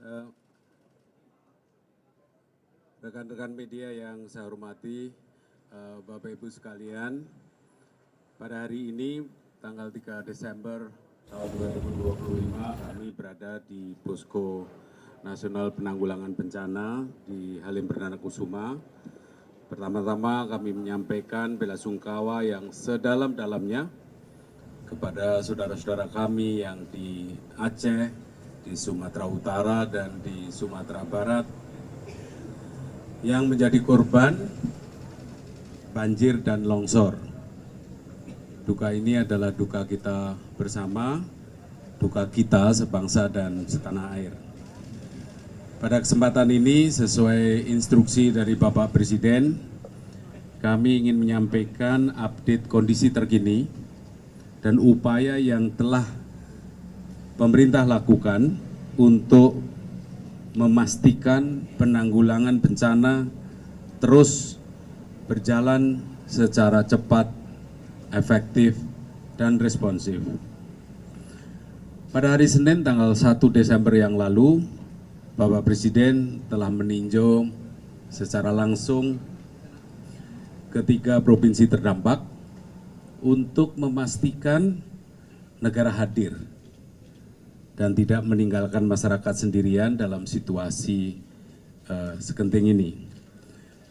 Eh, Rekan-rekan media yang saya hormati, Bapak Ibu sekalian, pada hari ini tanggal 3 Desember tahun 2025 kami berada di Posko Nasional Penanggulangan Bencana di Halim Perdana Kusuma. Pertama-tama kami menyampaikan bela sungkawa yang sedalam-dalamnya kepada saudara-saudara kami yang di Aceh, di Sumatera Utara, dan di Sumatera Barat yang menjadi korban banjir dan longsor. Duka ini adalah duka kita bersama, duka kita sebangsa dan setanah air. Pada kesempatan ini, sesuai instruksi dari Bapak Presiden, kami ingin menyampaikan update kondisi terkini dan upaya yang telah pemerintah lakukan untuk memastikan penanggulangan bencana terus berjalan secara cepat, efektif, dan responsif. Pada hari Senin tanggal 1 Desember yang lalu, Bapak Presiden telah meninjau secara langsung ketiga provinsi terdampak untuk memastikan negara hadir dan tidak meninggalkan masyarakat sendirian dalam situasi segenting ini.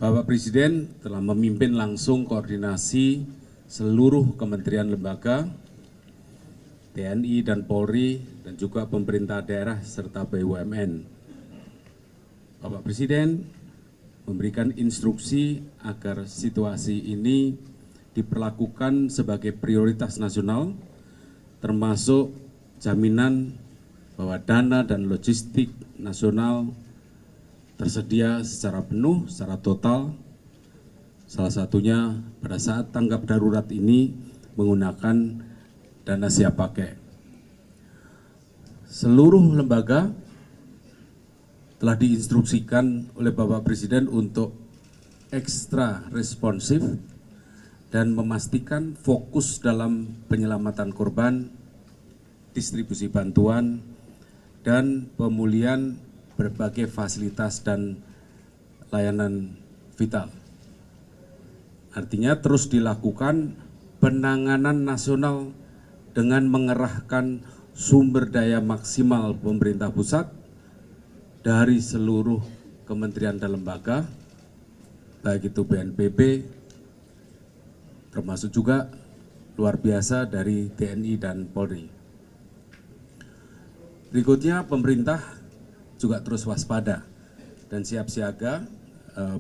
Bapak Presiden telah memimpin langsung koordinasi seluruh kementerian lembaga, TNI dan Polri, dan juga pemerintah daerah serta BUMN. Bapak Presiden memberikan instruksi agar situasi ini diperlakukan sebagai prioritas nasional, termasuk jaminan bahwa dana dan logistik nasional tersedia secara penuh, secara total. Salah satunya pada saat tanggap darurat ini menggunakan dana siap pakai. Seluruh lembaga telah diinstruksikan oleh Bapak Presiden untuk ekstra responsif dan memastikan fokus dalam penyelamatan korban, distribusi bantuan, dan pemulihan berbagai fasilitas dan layanan vital. Artinya terus dilakukan penanganan nasional dengan mengerahkan sumber daya maksimal pemerintah pusat dari seluruh kementerian dan lembaga, baik itu BNPB, termasuk juga luar biasa dari TNI dan Polri. Berikutnya, pemerintah juga terus waspada dan siap siaga.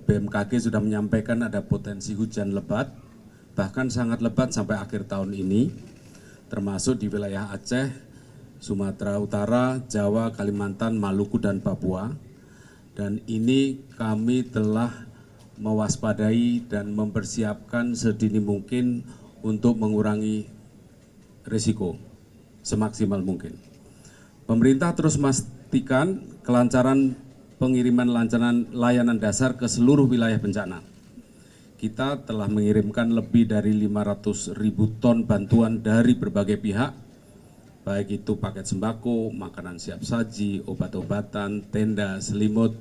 BMKG sudah menyampaikan ada potensi hujan lebat, bahkan sangat lebat sampai akhir tahun ini, termasuk di wilayah Aceh, Sumatera Utara, Jawa, Kalimantan, Maluku, dan Papua. Dan ini kami telah mewaspadai dan mempersiapkan sedini mungkin untuk mengurangi risiko semaksimal mungkin. Pemerintah terus memastikan kelancaran pengiriman layanan dasar ke seluruh wilayah bencana. Kita telah mengirimkan lebih dari 500.000 ton bantuan dari berbagai pihak, baik itu paket sembako, makanan siap saji, obat-obatan, tenda, selimut,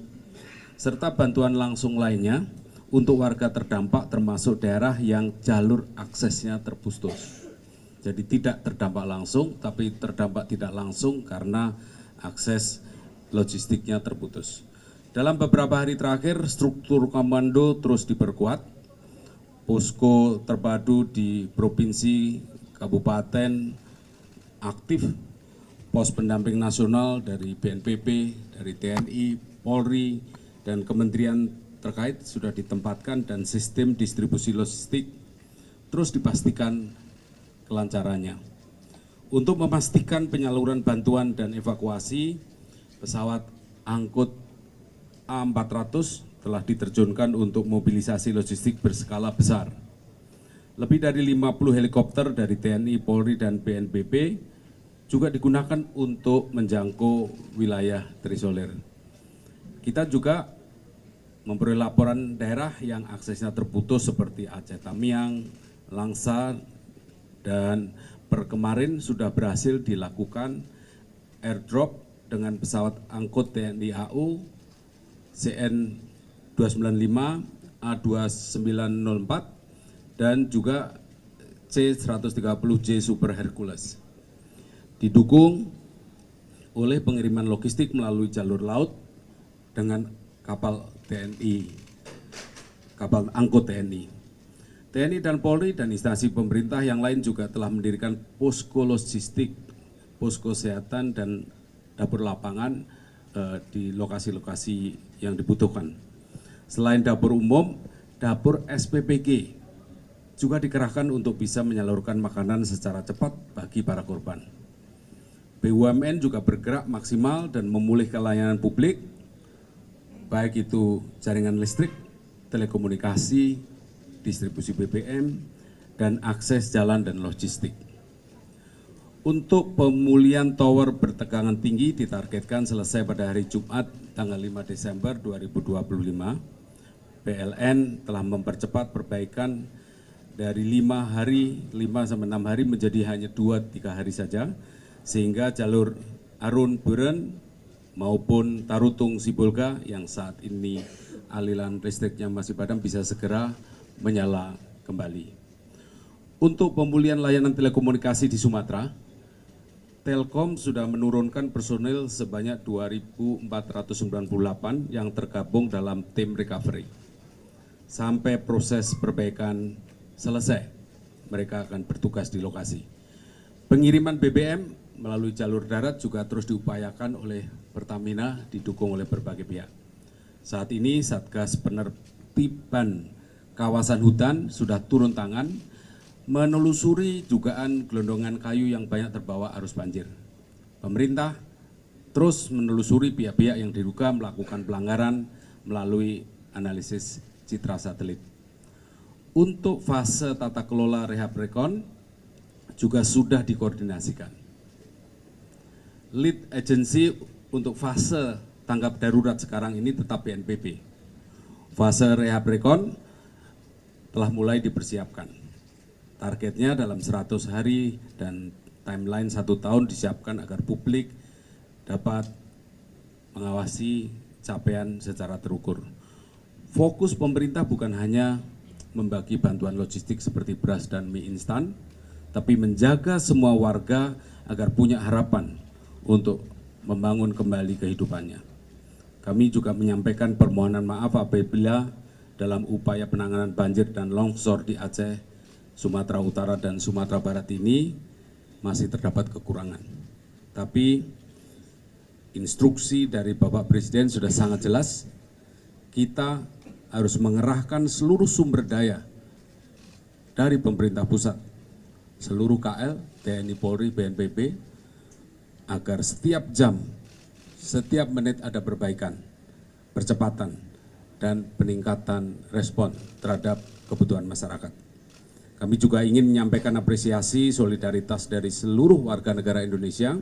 serta bantuan langsung lainnya untuk warga terdampak termasuk daerah yang jalur aksesnya terputus. Jadi tidak terdampak langsung, tapi terdampak tidak langsung karena akses logistiknya terputus. Dalam beberapa hari terakhir, struktur komando terus diperkuat. Posko terpadu di provinsi, kabupaten aktif, pos pendamping nasional dari BNPB, dari TNI, Polri, dan kementerian terkait sudah ditempatkan dan sistem distribusi logistik terus dipastikan kelancarannya. Untuk memastikan penyaluran bantuan dan evakuasi, pesawat angkut A400 telah diterjunkan untuk mobilisasi logistik berskala besar. Lebih dari 50 helikopter dari TNI, Polri, dan BNPB juga digunakan untuk menjangkau wilayah terisolir. Kita juga memperoleh laporan daerah yang aksesnya terputus seperti Aceh Tamiang, Langsa, dan per kemarin sudah berhasil dilakukan airdrop dengan pesawat angkut TNI AU CN 295, A2904, dan juga C130J Super Hercules. Didukung oleh pengiriman logistik melalui jalur laut dengan kapal TNI, kapal angkut TNI. TNI dan Polri dan instansi pemerintah yang lain juga telah mendirikan posko logistik, posko kesehatan, dan dapur lapangan di lokasi-lokasi yang dibutuhkan. Selain dapur umum, dapur SPPG juga dikerahkan untuk bisa menyalurkan makanan secara cepat bagi para korban. BUMN juga bergerak maksimal dan memulihkan layanan publik, baik itu jaringan listrik, telekomunikasi, distribusi BBM, dan akses jalan dan logistik. Untuk pemulihan tower bertegangan tinggi ditargetkan selesai pada hari Jumat tanggal 5 Desember 2025. PLN telah mempercepat perbaikan dari 5 sampai 6 hari menjadi hanya 2-3 hari saja, sehingga jalur Arun Buren maupun Tarutung Sibolga yang saat ini aliran listriknya masih padam bisa segera menyala kembali. Untuk pemulihan layanan telekomunikasi di Sumatera, Telkom sudah menurunkan personil sebanyak 2.498 yang tergabung dalam tim recovery. Sampai proses perbaikan selesai, mereka akan bertugas di lokasi. Pengiriman BBM melalui jalur darat juga terus diupayakan oleh Pertamina, didukung oleh berbagai pihak. Saat ini Satgas Penertiban Kawasan Hutan sudah turun tangan menelusuri dugaan gelondongan kayu yang banyak terbawa arus banjir. Pemerintah terus menelusuri pihak-pihak yang diduga melakukan pelanggaran melalui analisis citra satelit. Untuk fase tata kelola rehab rekon juga sudah dikoordinasikan. Lead agency untuk fase tanggap darurat sekarang ini tetap BNPB. Fase rehab rekon telah mulai dipersiapkan. Targetnya dalam 100 hari dan timeline 1 tahun disiapkan agar publik dapat mengawasi capaian secara terukur. Fokus pemerintah bukan hanya membagi bantuan logistik seperti beras dan mie instan, tapi menjaga semua warga agar punya harapan untuk membangun kembali kehidupannya. Kami juga menyampaikan permohonan maaf apabila dalam upaya penanganan banjir dan longsor di Aceh, Sumatera Utara, dan Sumatera Barat ini masih terdapat kekurangan. Tapi instruksi dari Bapak Presiden sudah sangat jelas, kita harus mengerahkan seluruh sumber daya dari pemerintah pusat, seluruh KL, TNI, Polri, BNPB, agar setiap jam, setiap menit ada perbaikan, percepatan, dan peningkatan respon terhadap kebutuhan masyarakat. Kami juga ingin menyampaikan apresiasi solidaritas dari seluruh warga negara Indonesia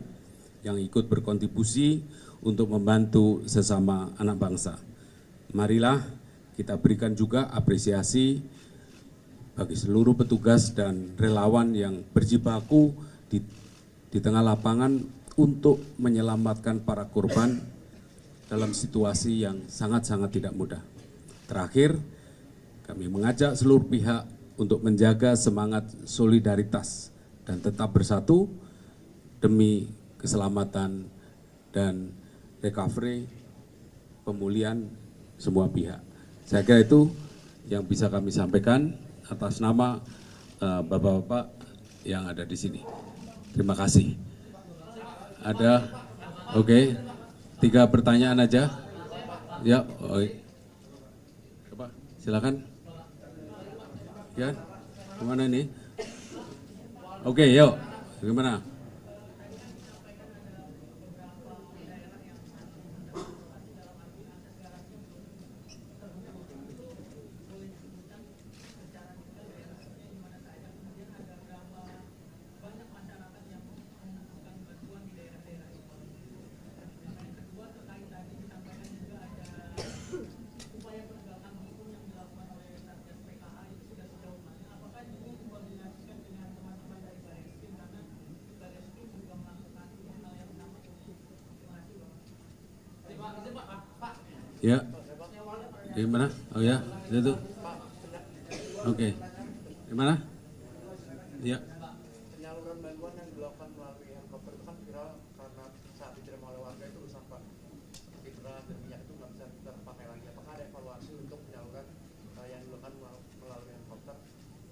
yang ikut berkontribusi untuk membantu sesama anak bangsa. Marilah kita berikan juga apresiasi bagi seluruh petugas dan relawan yang berjibaku di tengah lapangan untuk menyelamatkan para korban dalam situasi yang sangat-sangat tidak mudah. Terakhir, kami mengajak seluruh pihak untuk menjaga semangat solidaritas dan tetap bersatu demi keselamatan dan recovery, pemulihan semua pihak. Saya kira itu yang bisa kami sampaikan atas nama bapak-bapak yang ada di sini. Terima kasih. Ada, oke, 3 pertanyaan aja. Ya, coba silakan. Ya, kemana ini? Oke, yuk, gimana? Ya, di mana? Oh ya, itu. Oke, di mana? Ya. Penyaluran bantuan yang dilakukan melalui helikopter itu kan viral karena saat diterima oleh warga itu rusak Pak. Seperti beras dan minyak itu nggak bisa terpakai lagi. Apakah ada evaluasi untuk penyaluran yang dilakukan melalui helikopter?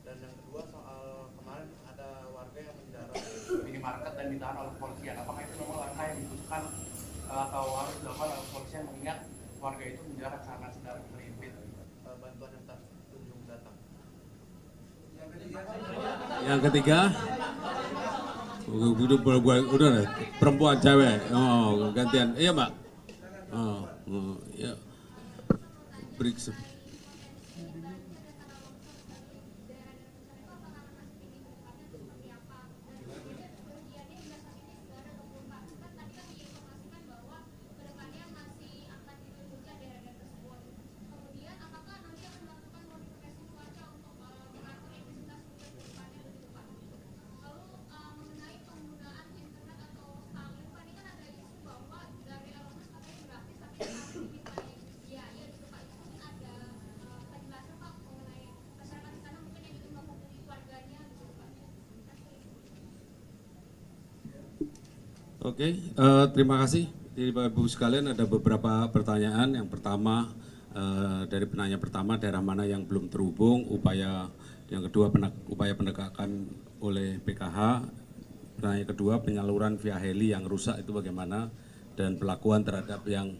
Dan yang kedua soal kemarin ada warga yang menjarah minimarket dan ditahan oleh kepolisian. Apakah itu memang langkah yang dibutuhkan atau harus dilakukan oleh kepolisian mengingat warga itu menjarah karena sedang merimpit bantuan yang tak kunjung datang? Yang ketiga, udah perempuan cewek, oh gantian, iya Mbak, ya, break. Oke, terima kasih. Jadi Bapak Ibu sekalian ada beberapa pertanyaan. Yang pertama dari penanya pertama, daerah mana yang belum terhubung, yang kedua upaya penegakan oleh PKH, pertanyaan kedua penyaluran via heli yang rusak itu bagaimana, dan pelakuan terhadap yang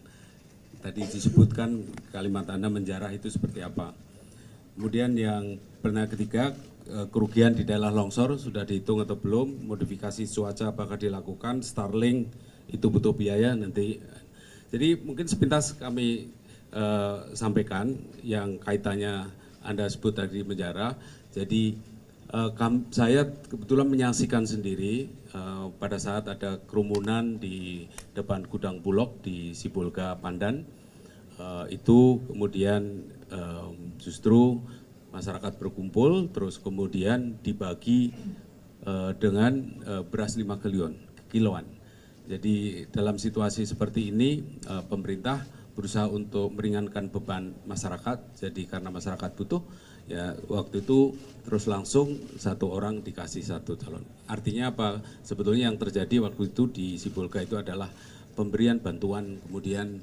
tadi disebutkan kalimat Anda menjarah itu seperti apa. Kemudian yang pertanyaan ketiga, kerugian di daerah longsor sudah dihitung atau belum, modifikasi cuaca apakah dilakukan, Starlink itu butuh biaya nanti. Jadi mungkin sepintas kami sampaikan yang kaitannya Anda sebut tadi menjarah. Jadi saya kebetulan menyaksikan sendiri pada saat ada kerumunan di depan gudang Bulog di Sibolga Pandan, itu kemudian justru masyarakat berkumpul, terus kemudian dibagi dengan beras 5 kiloan. Jadi dalam situasi seperti ini pemerintah berusaha untuk meringankan beban masyarakat. Jadi karena masyarakat butuh, ya waktu itu terus langsung satu orang dikasih satu calon. Artinya apa? Sebetulnya yang terjadi waktu itu di Sibolga itu adalah pemberian bantuan kemudian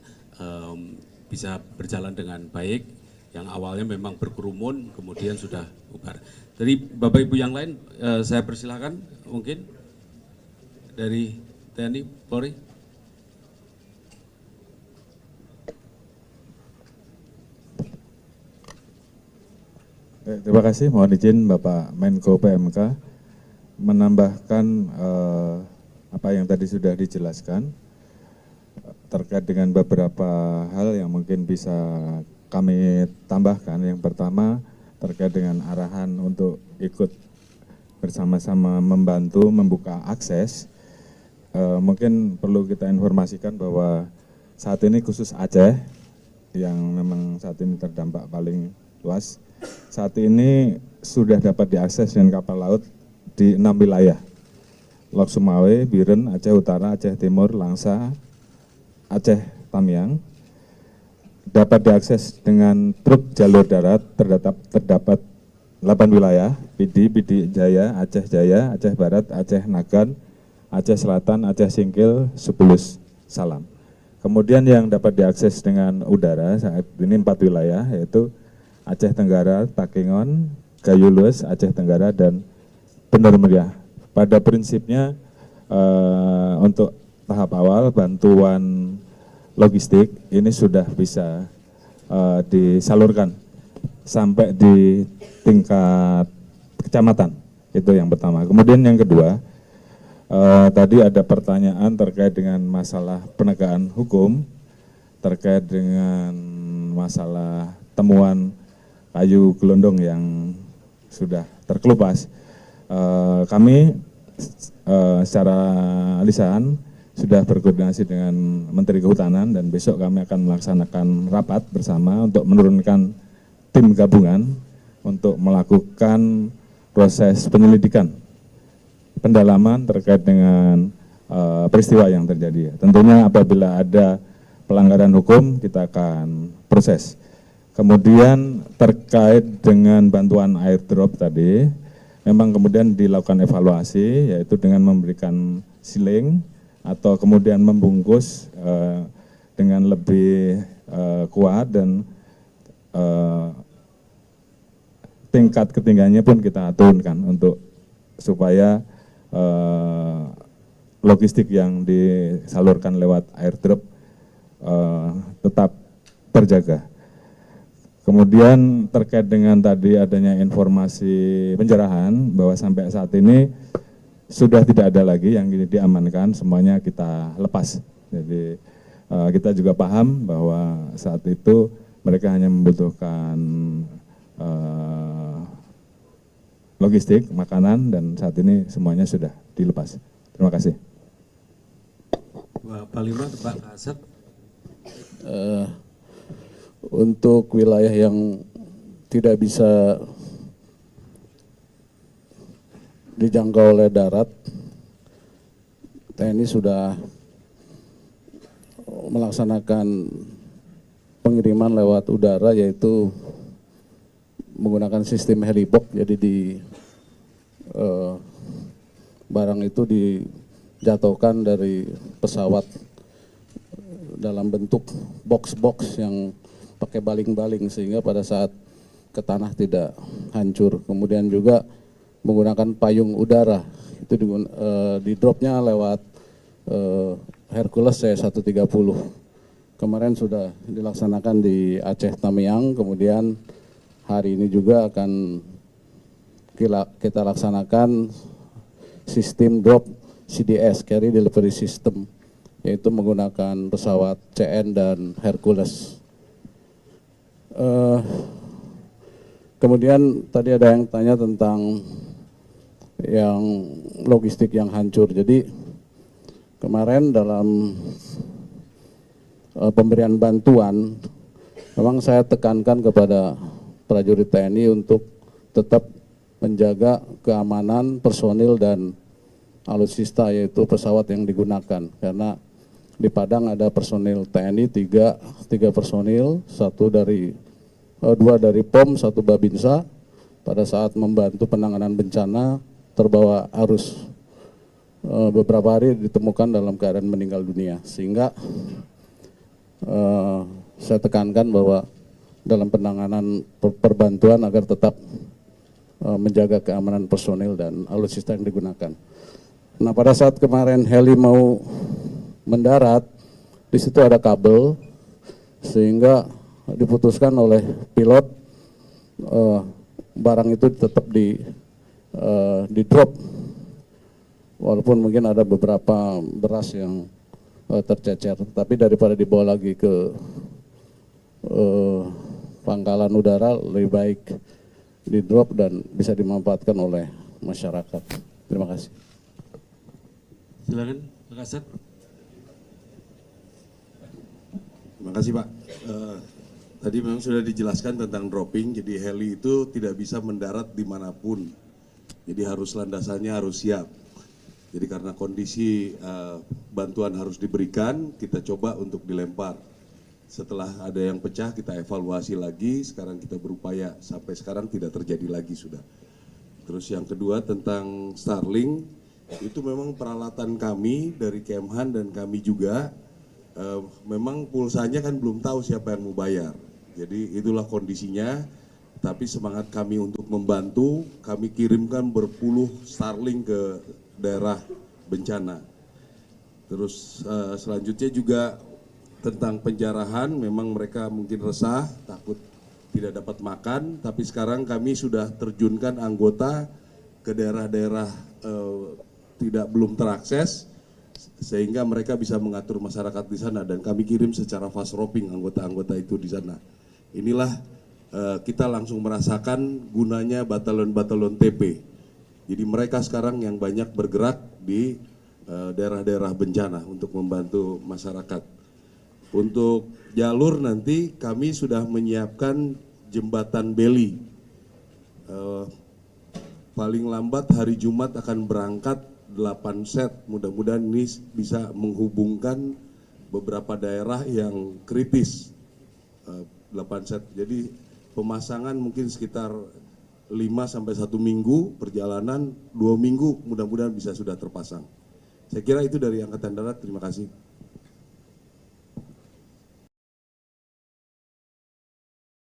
bisa berjalan dengan baik. Yang awalnya memang berkerumun, kemudian sudah bubar. Dari Bapak Ibu yang lain, saya persilahkan mungkin dari TNI, Polri. Terima kasih, mohon izin Bapak Menko PMK menambahkan apa yang tadi sudah dijelaskan terkait dengan beberapa hal yang mungkin bisa kami tambahkan. Yang pertama terkait dengan arahan untuk ikut bersama-sama membantu membuka akses. Mungkin perlu kita informasikan bahwa saat ini khusus Aceh yang memang saat ini terdampak paling luas, saat ini sudah dapat diakses dengan kapal laut di 6 wilayah: Lok Sumawe, Biren, Aceh Utara, Aceh Timur, Langsa, Aceh Tamiang. Dapat diakses dengan truk jalur darat. Terdapat 8 wilayah: Pidi Jaya, Aceh Barat, Aceh Nagan, Aceh Selatan, Aceh Singkil, Sepulus, Salam. Kemudian yang dapat diakses dengan udara saat ini 4 wilayah, yaitu Aceh Tenggara, Takengon, Gayo Lues, Aceh Tenggara, dan Bener Meriah. Pada prinsipnya untuk tahap awal bantuan logistik ini sudah bisa disalurkan sampai di tingkat kecamatan, itu yang pertama. Kemudian yang kedua, tadi ada pertanyaan terkait dengan masalah penegakan hukum, terkait dengan masalah temuan kayu gelondong yang sudah terkelupas. Kami secara lisan sudah berkoordinasi dengan Menteri Kehutanan dan besok kami akan melaksanakan rapat bersama untuk menurunkan tim gabungan untuk melakukan proses penyelidikan, pendalaman terkait dengan peristiwa yang terjadi. Tentunya apabila ada pelanggaran hukum kita akan proses. Kemudian terkait dengan bantuan airdrop tadi, memang kemudian dilakukan evaluasi, yaitu dengan memberikan siling atau kemudian membungkus dengan lebih kuat dan tingkat ketinggiannya pun kita turunkan untuk supaya logistik yang disalurkan lewat airdrop tetap terjaga. Kemudian terkait dengan tadi adanya informasi penjarahan bahwa sampai saat ini sudah tidak ada lagi yang diamankan, semuanya kita lepas. Jadi kita juga paham bahwa saat itu mereka hanya membutuhkan logistik, makanan, dan saat ini semuanya sudah dilepas. Terima kasih. Pak Lima, Pak Kasat. Untuk wilayah yang tidak bisa dijangkau oleh darat, TNI sudah melaksanakan pengiriman lewat udara, yaitu menggunakan sistem helibox. Jadi barang itu dijatuhkan dari pesawat dalam bentuk box-box yang pakai baling-baling sehingga pada saat ke tanah tidak hancur. Kemudian juga menggunakan payung udara, itu di dropnya lewat Hercules C-130. Kemarin sudah dilaksanakan di Aceh Tamiang, kemudian hari ini juga akan kita laksanakan sistem drop CDS, Carry Delivery System, yaitu menggunakan pesawat CN dan Hercules. Kemudian tadi ada yang tanya tentang yang logistik yang hancur. Jadi kemarin dalam pemberian bantuan, memang saya tekankan kepada prajurit TNI untuk tetap menjaga keamanan personil dan alutsista, yaitu pesawat yang digunakan. Karena di Padang ada personil TNI, tiga personil, dua dari POM, satu Babinsa. Pada saat membantu penanganan bencana terbawa arus, beberapa hari ditemukan dalam keadaan meninggal dunia. Sehingga saya tekankan bahwa dalam penanganan perbantuan agar tetap menjaga keamanan personil dan alutsista yang digunakan. Nah, pada saat kemarin heli mau mendarat, di situ ada kabel, sehingga diputuskan oleh pilot barang itu tetap di drop, walaupun mungkin ada beberapa beras yang tercecer, tapi daripada dibawa lagi ke pangkalan udara, lebih baik di drop dan bisa dimanfaatkan oleh masyarakat. Terima kasih. Silakan, Pak Kasat. Terima kasih, Pak. Tadi memang sudah dijelaskan tentang dropping, jadi heli itu tidak bisa mendarat dimanapun. Jadi harus landasannya harus siap. Jadi karena kondisi bantuan harus diberikan, kita coba untuk dilempar. Setelah ada yang pecah, kita evaluasi lagi, sekarang kita berupaya, sampai sekarang tidak terjadi lagi sudah. Terus yang kedua tentang Starlink, itu memang peralatan kami dari Kemhan dan kami juga, memang pulsanya kan belum tahu siapa yang mau bayar. Jadi itulah kondisinya, tapi semangat kami untuk membantu, kami kirimkan berpuluh Starlink ke daerah bencana. Terus selanjutnya juga tentang penjarahan, memang mereka mungkin resah, takut tidak dapat makan, tapi sekarang kami sudah terjunkan anggota ke daerah-daerah belum terakses, sehingga mereka bisa mengatur masyarakat di sana, dan kami kirim secara fast roping anggota-anggota itu di sana. Inilah kita langsung merasakan gunanya batalon-batalon TP. Jadi mereka sekarang yang banyak bergerak di daerah-daerah bencana untuk membantu masyarakat. Untuk jalur nanti kami sudah menyiapkan jembatan Beli. Paling lambat hari Jumat akan berangkat 8 set. Mudah-mudahan ini bisa menghubungkan beberapa daerah yang kritis 8 set. Jadi pemasangan mungkin sekitar 5 sampai 1 minggu perjalanan, 2 minggu mudah-mudahan bisa sudah terpasang. Saya kira itu dari Angkatan Darat. Terima kasih.